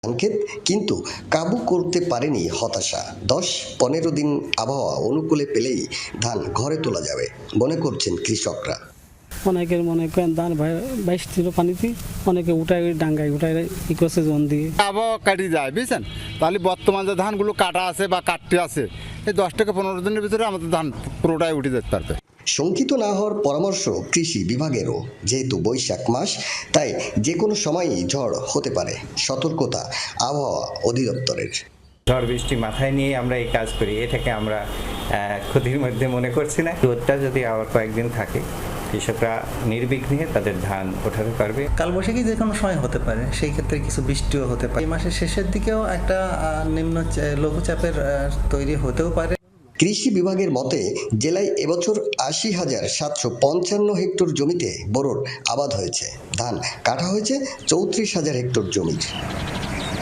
ধানক্ষেত, কিন্তু কাবু করতে পারেনি হতাশা। 10-15 দিন আবহাওয়া অনুকূলে পেলেই ধান ঘরে তোলা যাবে মনে করছেন কৃষকরা। অনেকের মনে করেন ধান বাইশ ছিল পানিতে, অনেকে উঠায় ডাঙ্গায় উঠায় ই করছে জন দিয়ে। আবহাওয়া কাটি যায় বুঝছেন, তাহলে বর্তমান যে ধানগুলো কাটা আছে বা কাটতে আছে এই 10 থেকে 15 দিনের ভিতরে আমাদের ধান পুরোটাই উঠে যেতে পারবে। শঙ্কিত না হওয়ার পরামর্শ কৃষি বিভাগেরও। যেহেতু বৈশাখ মাস, তাই যে কোনো সময়ই ঝড় হতে পারে, সতর্কতা আবহাওয়া অধিদপ্তরের। ঝড় বৃষ্টি মাথায় নিয়ে আমরা এই কাজ করি, এটাকে আমরা ক্ষতির মধ্যে মনে করছি না। রোদটা যদি আবার কয়েকদিন থাকে, কৃষকরা নির্বিঘ্নে তাদের ধান ওঠাতে পারবে। কালবৈশাখী যে কোনো সময় হতে পারে, সেই ক্ষেত্রে কিছু বৃষ্টিও হতে পারে। এই মাসের শেষের দিকেও একটা লঘুচাপের তৈরি হতেও পারে। কৃষি বিভাগের মতে জেলায় এবছর 80,755 হেক্টর জমিতে বোরোর আবাদ হয়েছে। ধান কাটা হয়েছে 34,000 হেক্টর জমির।